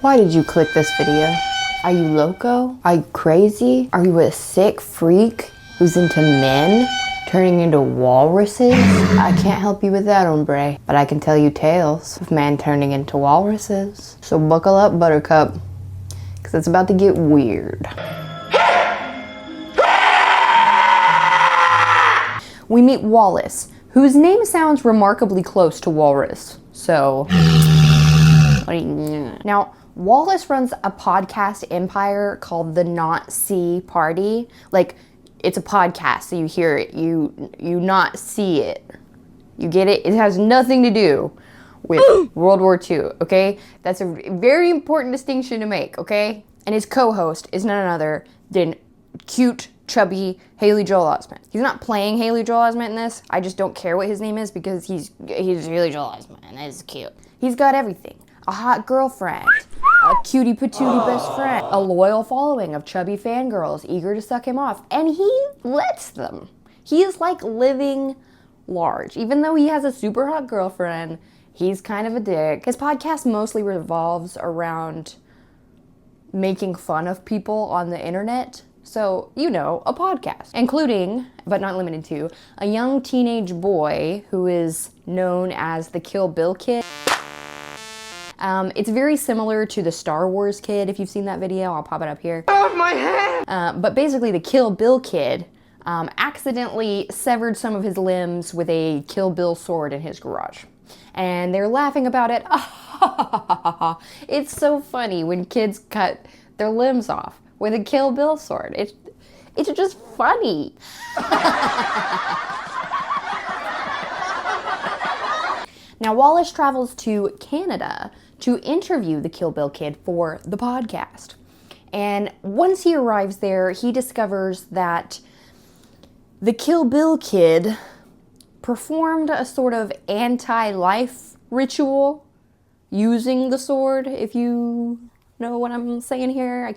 Why did you click this video? Are you loco? Are you crazy? Are you a sick freak who's into men turning into walruses? I can't help you with that, hombre, but I can tell you tales of men turning into walruses. So buckle up, buttercup, because it's about to get weird. We meet Wallace, whose name sounds remarkably close to walrus. So, now, Wallace runs a podcast empire called the Not See Party. Like, it's a podcast, so you hear it, you not see it. You get it? It has nothing to do with World War II, okay? That's a very important distinction to make, okay? And his co-host is none other than cute, chubby Haley Joel Osment. He's not playing Haley Joel Osment in this. I just don't care what his name is because he's Haley Joel Osment and it's cute. He's got everything. A hot girlfriend, a cutie patootie best friend, a loyal following of chubby fangirls eager to suck him off, and he lets them. He is like living large. Even though he has a super hot girlfriend, he's kind of a dick. His podcast mostly revolves around making fun of people on the internet. So, you know, a podcast, including, but not limited to, a young teenage boy who is known as the Kill Bill Kid. It's very similar to the Star Wars Kid. If you've seen that video, I'll pop it up here. Off my head! But basically, the Kill Bill Kid accidentally severed some of his limbs with a Kill Bill sword in his garage. And they're laughing about it. It's so funny when kids cut their limbs off with a Kill Bill sword. It's just funny. Now, Wallace travels to Canada to interview the Kill Bill Kid for the podcast. And once he arrives there, he discovers that the Kill Bill Kid performed a sort of anti-life ritual using the sword, if you know what I'm saying here.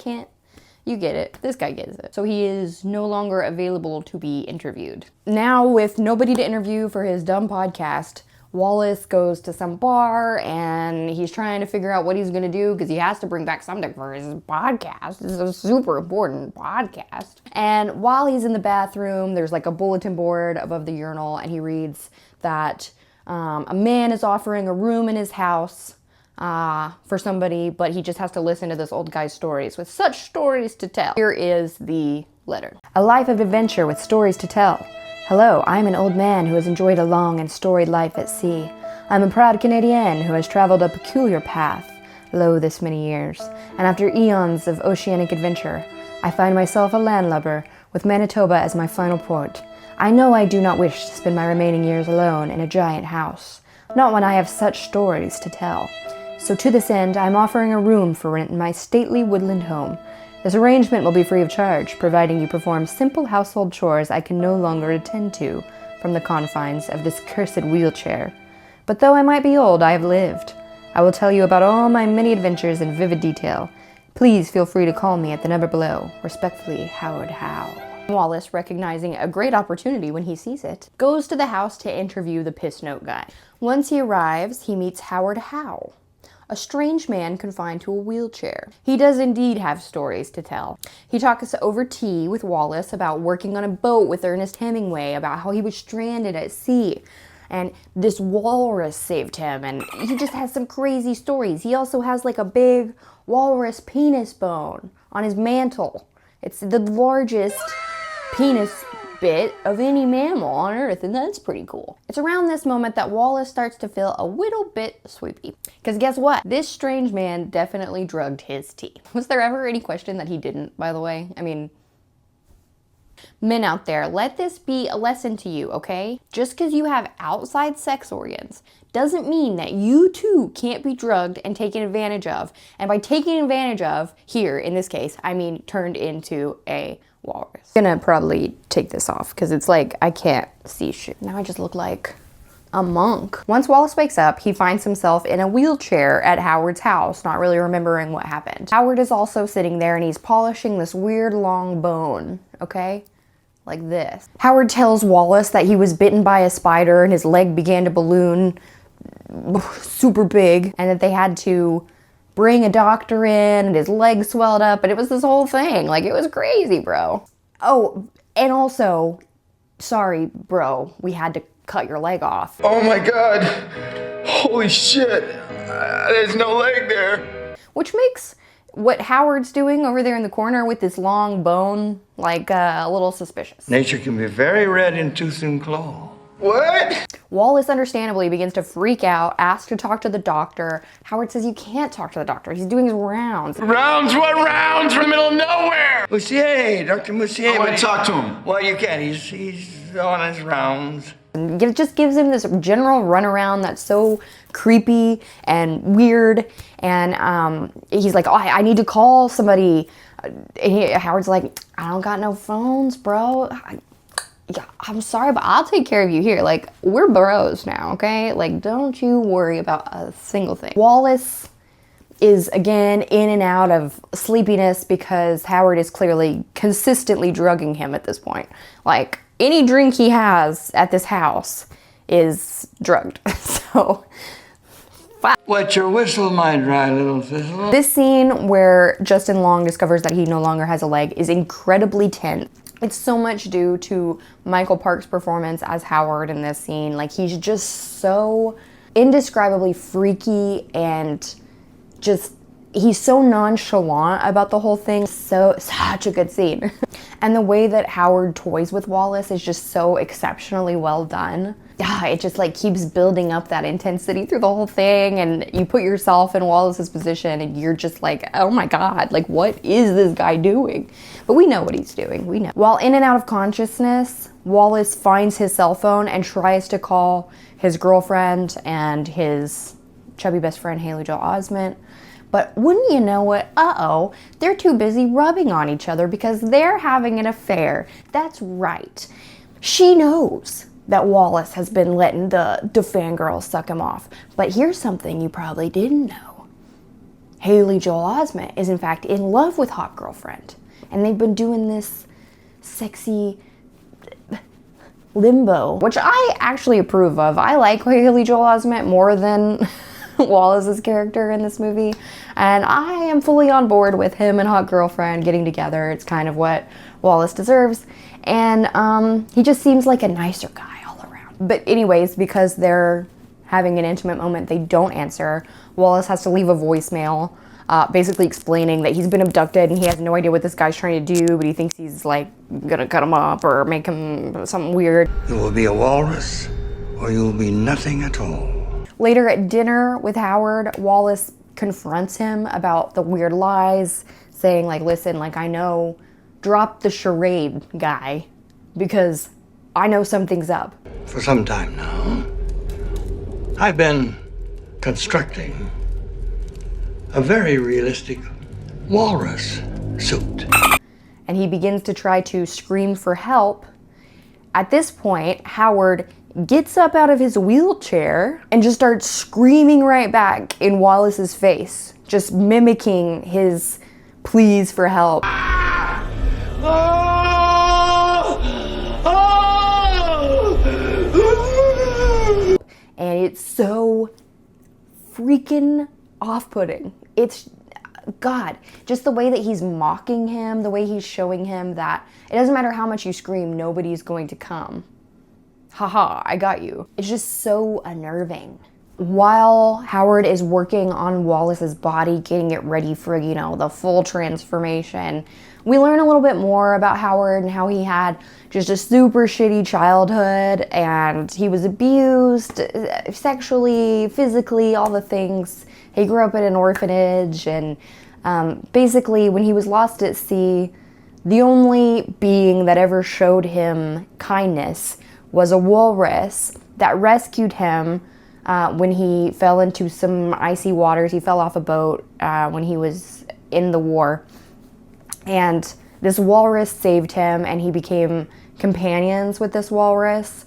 You get it. This guy gets it. So he is no longer available to be interviewed. Now, with nobody to interview for his dumb podcast, Wallace goes to some bar and he's trying to figure out what he's gonna do because he has to bring back something for his podcast. This is a super important podcast. And while he's in the bathroom, there's like a bulletin board above the urinal and he reads that a man is offering a room in his house for somebody, but he just has to listen to this old guy's stories with such stories to tell. Here is the letter. A life of adventure with stories to tell. Hello, I'm an old man who has enjoyed a long and storied life at sea. I'm a proud Canadian who has traveled a peculiar path, lo this many years, and after eons of oceanic adventure, I find myself a landlubber with Manitoba as my final port. I know I do not wish to spend my remaining years alone in a giant house, not when I have such stories to tell. So to this end, I am offering a room for rent in my stately woodland home. This arrangement will be free of charge, providing you perform simple household chores I can no longer attend to from the confines of this cursed wheelchair. But though I might be old, I have lived. I will tell you about all my many adventures in vivid detail. Please feel free to call me at the number below. Respectfully, Howe. Wallace, recognizing a great opportunity when he sees it, goes to the house to interview the piss note guy. Once he arrives, he meets Howe, a strange man confined to a wheelchair. He does indeed have stories to tell. He talks over tea with Wallace about working on a boat with Ernest Hemingway, about how he was stranded at sea, and this walrus saved him, and he just has some crazy stories. He also has like a big walrus penis bone on his mantle. It's the largest penis bit of any mammal on Earth, and that's pretty cool. It's around this moment that Wallace starts to feel a little bit sleepy. Because guess what? This strange man definitely drugged his tea. Was there ever any question that he didn't, by the way? I mean, men out there, let this be a lesson to you, okay? Just because you have outside sex organs doesn't mean that you too can't be drugged and taken advantage of. And by taking advantage of, here, in this case, I mean turned into a walrus. I'm gonna probably take this off because it's like I can't see shit. Now I just look like a monk. Once Wallace wakes up, he finds himself in a wheelchair at Howard's house, not really remembering what happened. Howard is also sitting there and he's polishing this weird long bone, okay? Like this. Howard tells Wallace that he was bitten by a spider and his leg began to balloon super big and that they had to bring a doctor in, and his leg swelled up, and it was this whole thing. Like, it was crazy, bro. Oh, and also, sorry, bro, we had to cut your leg off. Oh my God. Holy shit. There's no leg there. Which makes what Howard's doing over there in the corner with this long bone, like, a little suspicious. Nature can be very red in tooth and claw. What? Wallace understandably begins to freak out, asks to talk to the doctor. Howard says you can't talk to the doctor. He's doing his rounds. Rounds? What rounds? We're in the middle of nowhere. Monsieur, Dr. Monsieur. I want to talk to him. Well, you can. He's on his rounds. It just gives him this general runaround that's so creepy and weird. And he's like, oh, I need to call somebody. And Howard's like, I don't got no phones, bro. Yeah, I'm sorry, but I'll take care of you here. Like, we're bros now, okay? Like, don't you worry about a single thing. Wallace is, again, in and out of sleepiness because Howard is clearly consistently drugging him at this point. Like, any drink he has at this house is drugged. So, Wet your whistle, my dry little thistle. this scene where Justin Long discovers that he no longer has a leg is incredibly tense. It's so much due to Michael Park's performance as Howard in this scene. Like, he's just so indescribably freaky and just, he's so nonchalant about the whole thing. Such a good scene. And the way that Howard toys with Wallace is just so exceptionally well done. It just like keeps building up that intensity through the whole thing, and you put yourself in Wallace's position and you're just like, oh my God, like what is this guy doing? But we know what he's doing, we know. While in and out of consciousness, Wallace finds his cell phone and tries to call his girlfriend and his chubby best friend, Haley Joel Osment. But wouldn't you know it, they're too busy rubbing on each other because they're having an affair. That's right. She knows that Wallace has been letting the fangirl suck him off. But here's something you probably didn't know. Haley Joel Osment is in fact in love with Hot Girlfriend. And they've been doing this sexy limbo, which I actually approve of. I like Haley Joel Osment more than Wallace's character in this movie. And I am fully on board with him and Hot Girlfriend getting together. It's kind of what Wallace deserves. And he just seems like a nicer guy all around. But anyways, because they're having an intimate moment, they don't answer. Wallace has to leave a voicemail basically explaining that he's been abducted and he has no idea what this guy's trying to do, but he thinks he's like gonna cut him up or make him something weird. You will be a walrus or you will be nothing at all. Later at dinner with Howard, Wallace confronts him about the weird lies, saying like, listen, like I know, drop the charade, guy, because I know something's up. For some time now, I've been constructing a very realistic walrus suit. And he begins to try to scream for help. At this point, Howard gets up out of his wheelchair and just starts screaming right back in Wallace's face, just mimicking his pleas for help. And it's so freaking off-putting. It's, God, just the way that he's mocking him, the way he's showing him that it doesn't matter how much you scream, nobody's going to come. Haha, I got you. It's just so unnerving. While Howard is working on Wallace's body, getting it ready for, you know, the full transformation, we learn a little bit more about Howard and how he had just a super shitty childhood and he was abused sexually, physically, all the things. He grew up in an orphanage and basically when he was lost at sea, the only being that ever showed him kindness was a walrus that rescued him when he fell into some icy waters. He fell off a boat when he was in the war. And this walrus saved him and he became companions with this walrus.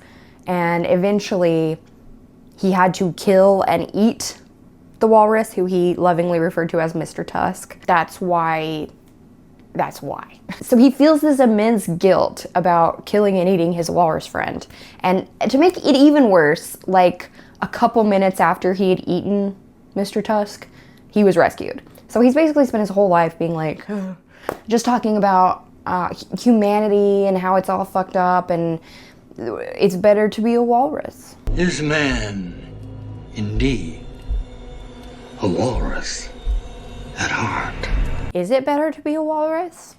And eventually he had to kill and eat the walrus, who he lovingly referred to as Mr. Tusk. That's why. So he feels this immense guilt about killing and eating his walrus friend. And to make it even worse, like a couple minutes after he had eaten Mr. Tusk, he was rescued. So he's basically spent his whole life being like, just talking about humanity and how it's all fucked up and it's better to be a walrus. Is man indeed a walrus at heart? Is it better to be a walrus?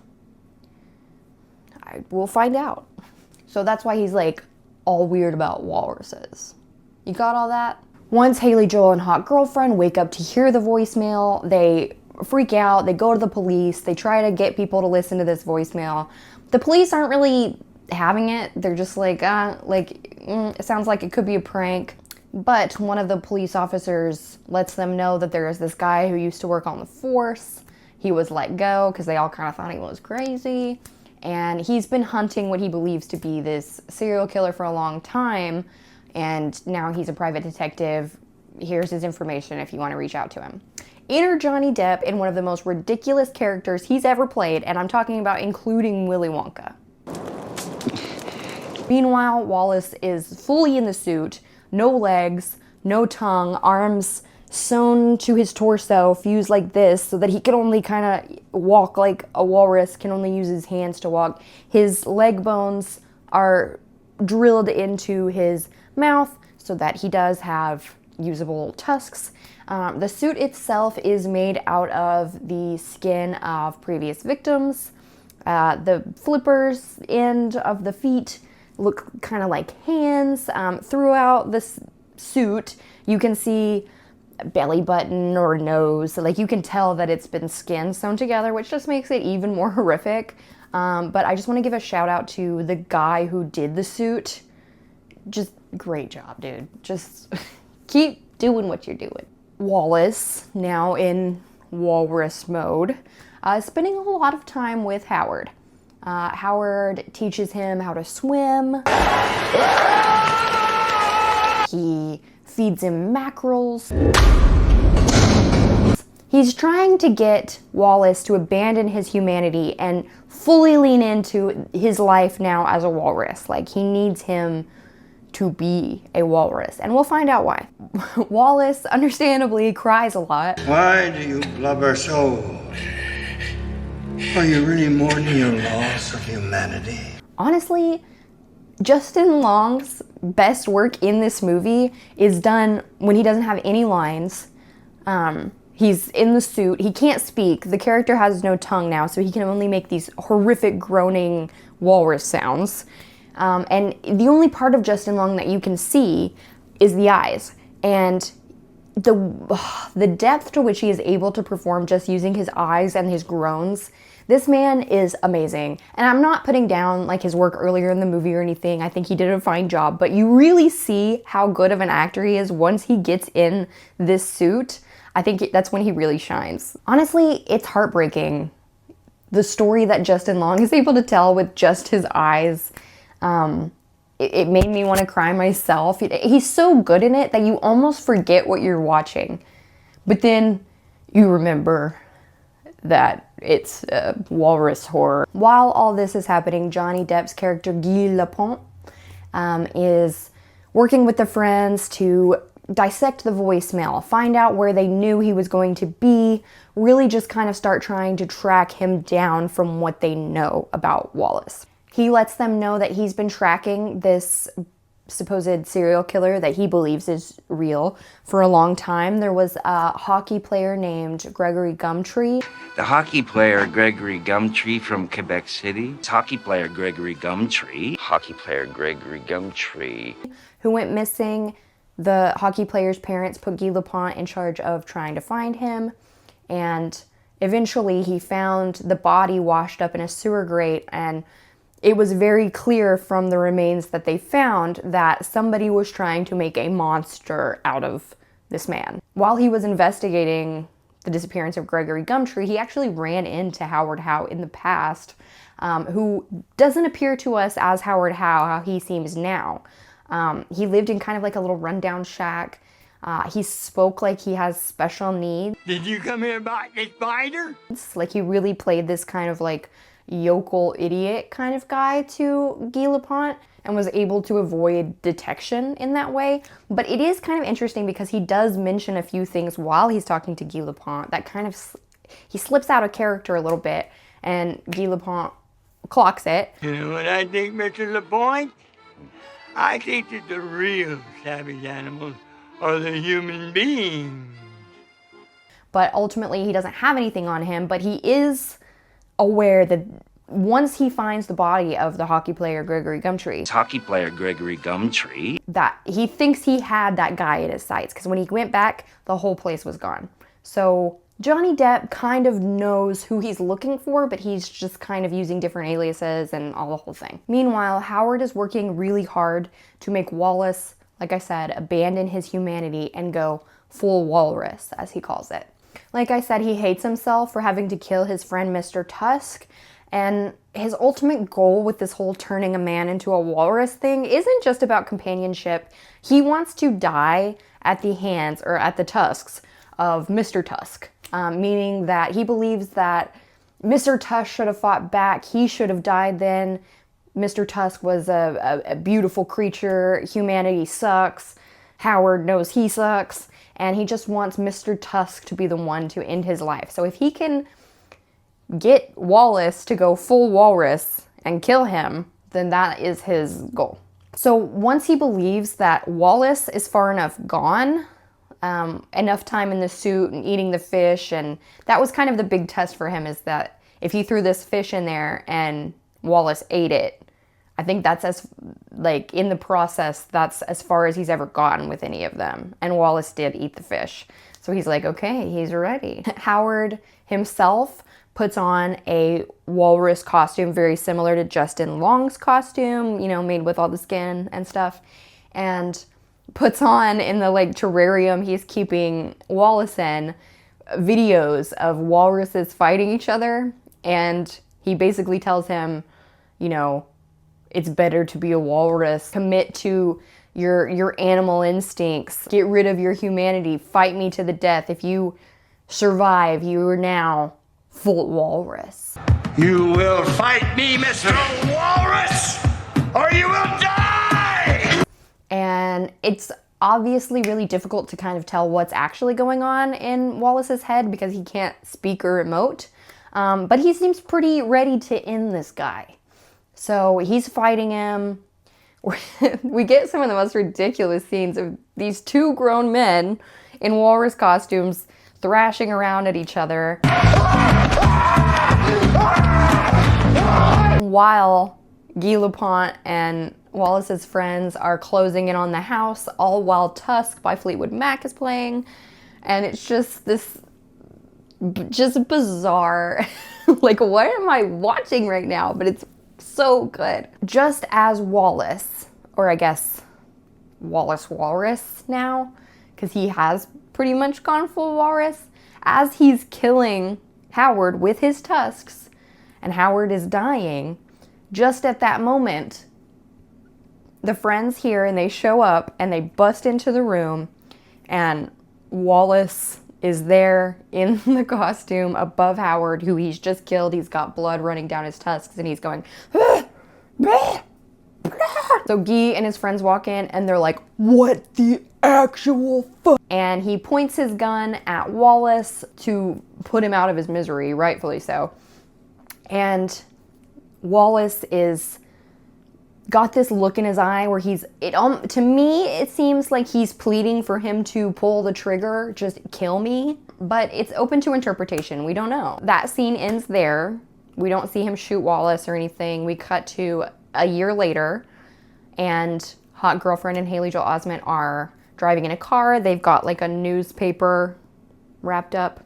We'll find out. So that's why he's like all weird about walruses. You got all that? Once Haley Joel and hot girlfriend wake up to hear the voicemail, they freak out, they go to the police, they try to get people to listen to this voicemail. The police aren't really having it. They're just like, it sounds like it could be a prank. But one of the police officers lets them know that there is this guy who used to work on the force. He was let go because they all kind of thought he was crazy. And he's been hunting what he believes to be this serial killer for a long time. And now he's a private detective. Here's his information if you want to reach out to him. Enter Johnny Depp in one of the most ridiculous characters he's ever played, and I'm talking about including Willy Wonka. Meanwhile, Wallace is fully in the suit, no legs, no tongue, arms sewn to his torso, fused like this, so that he can only kind of walk like a walrus, can only use his hands to walk. His leg bones are drilled into his mouth so that he does have usable tusks. The suit itself is made out of the skin of previous victims. The flippers end of the feet look kind of like hands. Throughout this suit, you can see belly button or nose. So, like, you can tell that it's been skin sewn together, which just makes it even more horrific. But I just want to give a shout out to the guy who did the suit. Just great job, dude. Just keep doing what you're doing. Wallace, now in walrus mode, is spending a lot of time with Howard. Howard teaches him how to swim. He feeds him mackerels. He's trying to get Wallace to abandon his humanity and fully lean into his life now as a walrus. Like, he needs him to be a walrus, and we'll find out why. Wallace, understandably, cries a lot. Why do you blubber so? Are you really mourning your loss of humanity? Honestly, Justin Long's best work in this movie is done when he doesn't have any lines. He's in the suit. He can't speak. The character has no tongue now, so he can only make these horrific groaning walrus sounds. And the only part of Justin Long that you can see is the eyes. And the depth to which he is able to perform just using his eyes and his groans, this man is amazing. And I'm not putting down like his work earlier in the movie or anything. I think he did a fine job, but you really see how good of an actor he is once he gets in this suit. I think that's when he really shines. Honestly, it's heartbreaking. The story that Justin Long is able to tell with just his eyes. It made me want to cry myself. He's so good in it that you almost forget what you're watching. But then you remember that it's walrus horror. While all this is happening, Johnny Depp's character Guy Lapointe is working with the friends to dissect the voicemail, find out where they knew he was going to be, really just kind of start trying to track him down from what they know about Wallace. He lets them know that he's been tracking this supposed serial killer that he believes is real for a long time. There was a hockey player named Gregory Gumtree. The hockey player Gregory Gumtree from Quebec City. Hockey player Gregory Gumtree. Hockey player Gregory Gumtree. Who went missing. The hockey player's parents put Guy Lapointe in charge of trying to find him. And eventually he found the body washed up in a sewer grate, and it was very clear from the remains that they found that somebody was trying to make a monster out of this man. While he was investigating the disappearance of Gregory Gumtree, he actually ran into Howard Howe in the past, who doesn't appear to us as Howard Howe, how he seems now. He lived in kind of like a little rundown shack. He spoke like he has special needs. Did you come here about this spider? Like, he really played this kind of like yokel idiot kind of guy to Guy Lapointe. and was able to avoid detection in that way. But it is kind of interesting because he does mention a few things while he's talking to Guy Lapointe that kind of, he slips out of character a little bit, and Guy Lapointe clocks it. You know what I think, Mr. LaPointe? I think that the real savage animals are the human beings. But ultimately, he doesn't have anything on him, but he is aware that once he finds the body of the hockey player Gregory Gumtree, that he thinks he had that guy in his sights, because when he went back, the whole place was gone. So Johnny Depp kind of knows who he's looking for, but he's just kind of using different aliases and all the whole thing. Meanwhile, Howard is working really hard to make Wallace, like I said, abandon his humanity and go full walrus, as he calls it. Like I said, he hates himself for having to kill his friend Mr. Tusk, and his ultimate goal with this whole turning a man into a walrus thing isn't just about companionship. He wants to die at the hands, or at the tusks, of Mr. Tusk, meaning that he believes that Mr. Tusk should have fought back. He should have died then. Mr. Tusk was a beautiful creature. Humanity sucks. Howard knows he sucks. And he just wants Mr. Tusk to be the one to end his life. So if he can get Wallace to go full walrus and kill him, then that is his goal. So once he believes that Wallace is far enough gone, enough time in the suit and eating the fish, and that was kind of the big test for him, is that if he threw this fish in there and Wallace ate it, I think that's in the process, that's as far as he's ever gotten with any of them. And Wallace did eat the fish. So he's like, okay, he's ready. Howard himself puts on a walrus costume very similar to Justin Long's costume, you know, made with all the skin and stuff, and puts on in the terrarium he's keeping Wallace in videos of walruses fighting each other. And he basically tells him, you know, it's better to be a walrus. Commit to your animal instincts. Get rid of your humanity. Fight me to the death. If you survive, you are now full walrus. You will fight me, Mr. Walrus, or you will die! And it's obviously really difficult to kind of tell what's actually going on in Wallace's head because he can't speak or emote. But he seems pretty ready to end this guy. So he's fighting him. We get some of the most ridiculous scenes of these two grown men in walrus costumes thrashing around at each other, while Guy Lapointe and Wallace's friends are closing in on the house, all while Tusk by Fleetwood Mac is playing. And it's just this just bizarre, what am I watching right now? But it's so good. Just as Wallace, or I guess Wallace Walrus now, because he has pretty much gone full walrus, as he's killing Howard with his tusks, and Howard is dying, just at that moment, the friends hear and they show up and they bust into the room, and Wallace is there in the costume above Howard, who he's just killed. He's got blood running down his tusks and he's going, "Ah, ah, ah." So Guy and his friends walk in and they're like, what the actual fuck? And he points his gun at Wallace to put him out of his misery, rightfully so. And Wallace is got this look in his eye where to me, it seems like he's pleading for him to pull the trigger, just kill me. But it's open to interpretation. We don't know. That scene ends there. We don't see him shoot Wallace or anything. We cut to a year later, and hot girlfriend and Haley Joel Osment are driving in a car. They've got a newspaper wrapped up,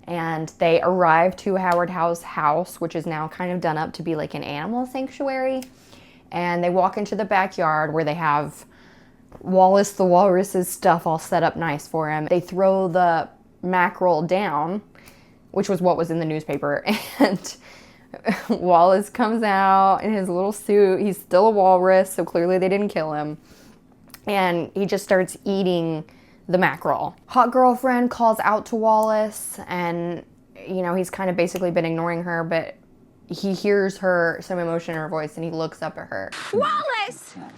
and they arrive to Howard Howe's house, which is now kind of done up to be like an animal sanctuary. And they walk into the backyard where they have Wallace the Walrus's stuff all set up nice for him. They throw the mackerel down, which was what was in the newspaper, and Wallace comes out in his little suit. He's still a walrus, so clearly they didn't kill him. And he just starts eating the mackerel. Hot girlfriend calls out to Wallace, and he's kind of basically been ignoring her, but he hears some emotion in her voice, and he looks up at her. Wallace! form.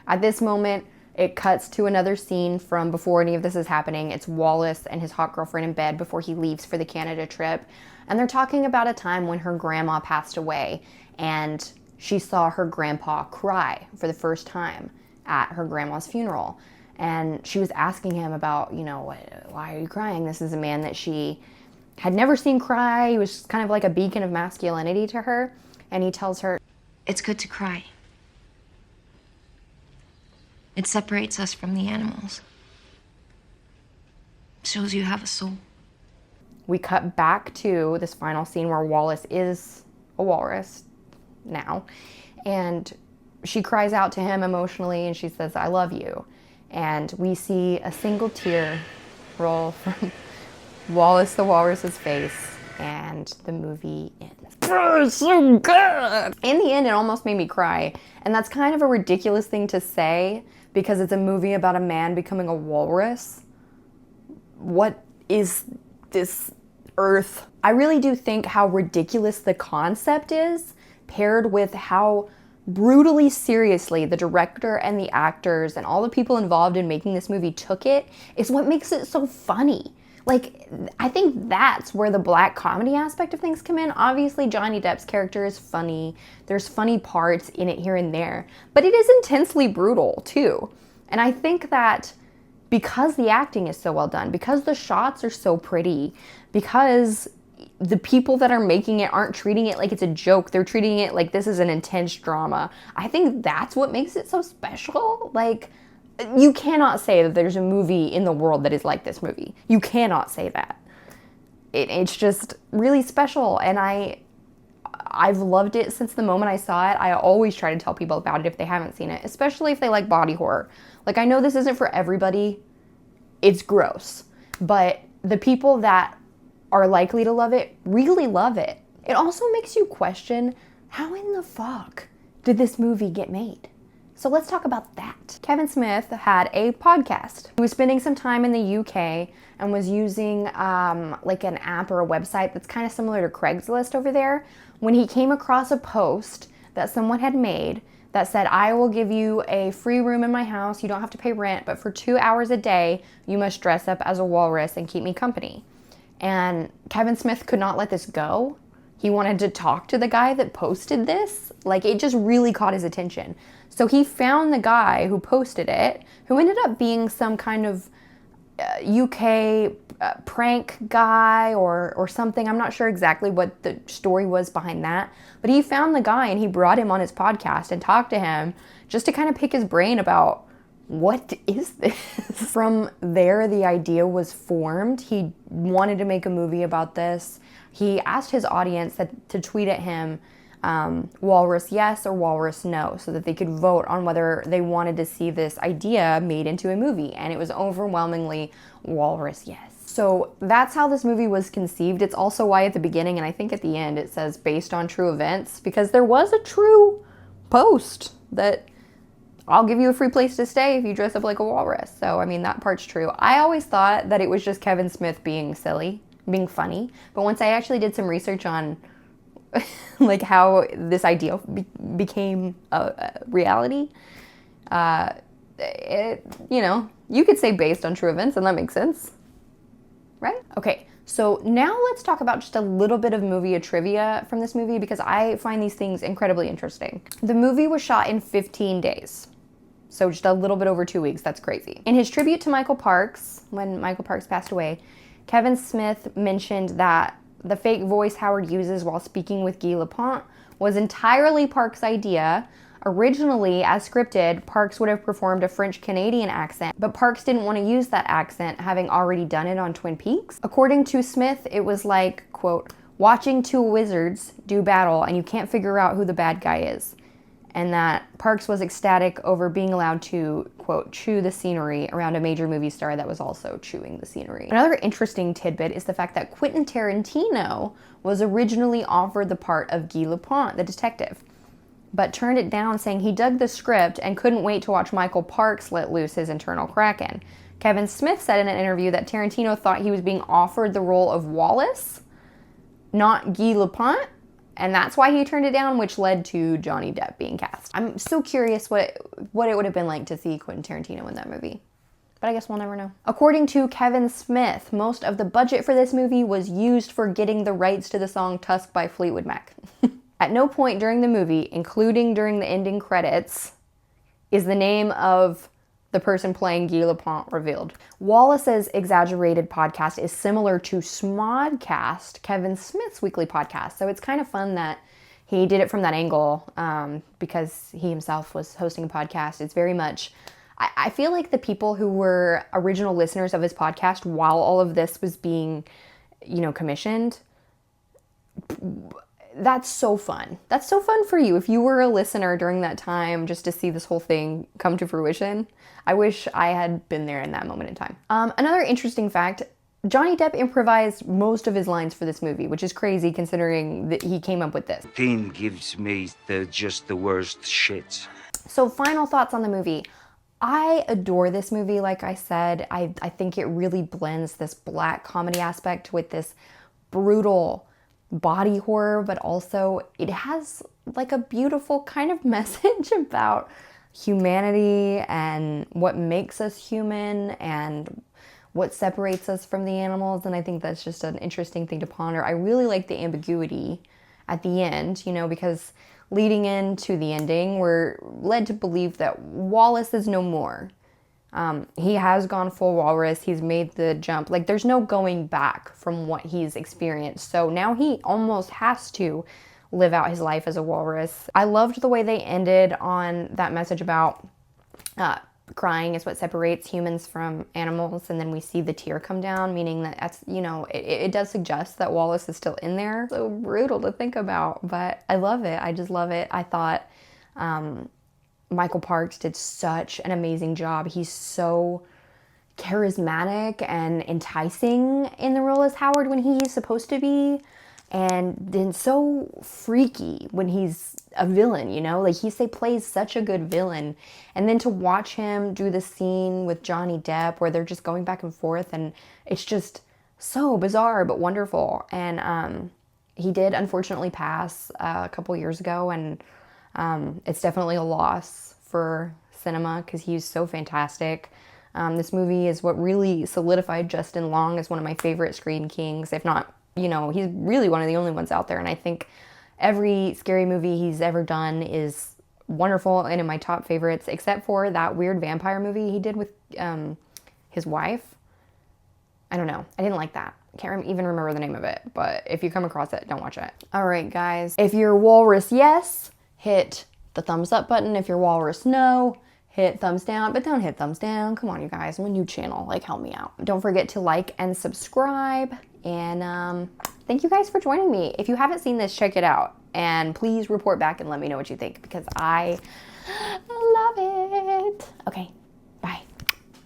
At this moment, it cuts to another scene from before any of this is happening. It's Wallace and his hot girlfriend in bed before he leaves for the Canada trip. And they're talking about a time when her grandma passed away and she saw her grandpa cry for the first time at her grandma's funeral. And she was asking him about, you know, why are you crying? This is a man that she had never seen cry. He was kind of like a beacon of masculinity to her. And he tells her, "It's good to cry. It separates us from the animals. Shows you have a soul." We cut back to this final scene where Wallace is a walrus now. And she cries out to him emotionally and she says, "I love you." And we see a single tear roll from Wallace the walrus's face and the movie ends. Oh, so good! In the end, it almost made me cry. And that's kind of a ridiculous thing to say because it's a movie about a man becoming a walrus. What is this earth? I really do think how ridiculous the concept is, paired with how brutally seriously the director and the actors and all the people involved in making this movie took it, is what makes it so funny. Like, I think that's where the black comedy aspect of things come in. Obviously, Johnny Depp's character is funny. There's funny parts in it here and there. But it is intensely brutal, too. And I think that because the acting is so well done, because the shots are so pretty, because the people that are making it aren't treating it like it's a joke, they're treating it like this is an intense drama, I think that's what makes it so special. Like, you cannot say that there's a movie in the world that is like this movie. You cannot say that. It's just really special, and I've loved it since the moment I saw it. I always try to tell people about it if they haven't seen it, especially if they like body horror. Like, I know this isn't for everybody. It's gross. But the people that are likely to love it really love it. It also makes you question, how in the fuck did this movie get made? So let's talk about that. Kevin Smith had a podcast. He was spending some time in the UK and was using like an app or a website that's kind of similar to Craigslist over there, when he came across a post that someone had made that said, "I will give you a free room in my house. You don't have to pay rent, but for 2 hours a day, you must dress up as a walrus and keep me company." And Kevin Smith could not let this go. He wanted to talk to the guy that posted this. Like, it just really caught his attention. So he found the guy who posted it, who ended up being some kind of UK prank guy or something. I'm not sure exactly what the story was behind that. But he found the guy and he brought him on his podcast and talked to him just to kind of pick his brain about, what is this? From there, the idea was formed. He wanted to make a movie about this. He asked his audience to tweet at him walrus yes or walrus no, so that they could vote on whether they wanted to see this idea made into a movie. And it was overwhelmingly walrus yes. So that's how this movie was conceived. It's also why at the beginning and I think at the end it says based on true events, because there was a true post that I'll give you a free place to stay if you dress up like a walrus. So, I mean, that part's true. I always thought that it was just Kevin Smith being silly, being funny. But once I actually did some research on like how this idea became a reality, you know, you could say based on true events and that makes sense, right? Okay, so now let's talk about just a little bit of movie trivia from this movie because I find these things incredibly interesting. The movie was shot in 15 days. So just a little bit over 2 weeks. That's crazy. In his tribute to Michael Parks, when Michael Parks passed away, Kevin Smith mentioned that the fake voice Howard uses while speaking with Guy Lapointe was entirely Parks' idea. Originally, as scripted, Parks would have performed a French-Canadian accent, but Parks didn't want to use that accent, having already done it on Twin Peaks. According to Smith, it was like, quote, watching two wizards do battle and you can't figure out who the bad guy is. And that Parks was ecstatic over being allowed to, quote, chew the scenery around a major movie star that was also chewing the scenery. Another interesting tidbit is the fact that Quentin Tarantino was originally offered the part of Guy Lapointe, the detective, but turned it down saying he dug the script and couldn't wait to watch Michael Parks let loose his internal kraken. Kevin Smith said in an interview that Tarantino thought he was being offered the role of Wallace, not Guy Lapointe, and that's why he turned it down, which led to Johnny Depp being cast. I'm so curious what it would have been like to see Quentin Tarantino in that movie. But I guess we'll never know. According to Kevin Smith, most of the budget for this movie was used for getting the rights to the song Tusk by Fleetwood Mac. At no point during the movie, including during the ending credits, is the name of the person playing Guy Lapointe revealed. Wallace's exaggerated podcast is similar to Smodcast, Kevin Smith's weekly podcast. So it's kind of fun that he did it from that angle because he himself was hosting a podcast. It's very much, I feel like the people who were original listeners of his podcast while all of this was being, commissioned, that's so fun. That's so fun for you. If you were a listener during that time just to see this whole thing come to fruition, I wish I had been there in that moment in time. Another interesting fact, Johnny Depp improvised most of his lines for this movie, which is crazy considering that he came up with this. Pain gives me just the worst shits. So final thoughts on the movie. I adore this movie, like I said. I think it really blends this black comedy aspect with this brutal body horror, but also it has like a beautiful kind of message about humanity and what makes us human and what separates us from the animals. And I think that's just an interesting thing to ponder. I really like the ambiguity at the end, because leading into the ending, we're led to believe that Wallace is no more. He has gone full walrus. He's made the jump. Like, there's no going back from what he's experienced. So now he almost has to live out his life as a walrus. I loved the way they ended on that message about crying is what separates humans from animals. And then we see the tear come down, meaning that that's, it does suggest that Wallace is still in there. So brutal to think about, but I love it. I just love it. I thought Michael Parks did such an amazing job. He's so charismatic and enticing in the role as Howard when he's supposed to be, and then so freaky when he's a villain, like he plays such a good villain. And then to watch him do the scene with Johnny Depp where they're just going back and forth, and it's just so bizarre but wonderful. And he did unfortunately pass a couple years ago, and it's definitely a loss for cinema because he's so fantastic. This movie is what really solidified Justin Long as one of my favorite Screen Kings, if not, he's really one of the only ones out there. And I think every scary movie he's ever done is wonderful and in my top favorites, except for that weird vampire movie he did with his wife. I don't know. I didn't like that. I can't even remember the name of it, but if you come across it, don't watch it. All right, guys. If you're walrus, yes, hit the thumbs up button. If you're walrus, no, hit thumbs down, but don't hit thumbs down. Come on, you guys. I'm a new channel. Help me out. Don't forget to like and subscribe. And thank you guys for joining me. If you haven't seen this, check it out. And please report back and let me know what you think because I love it. Okay.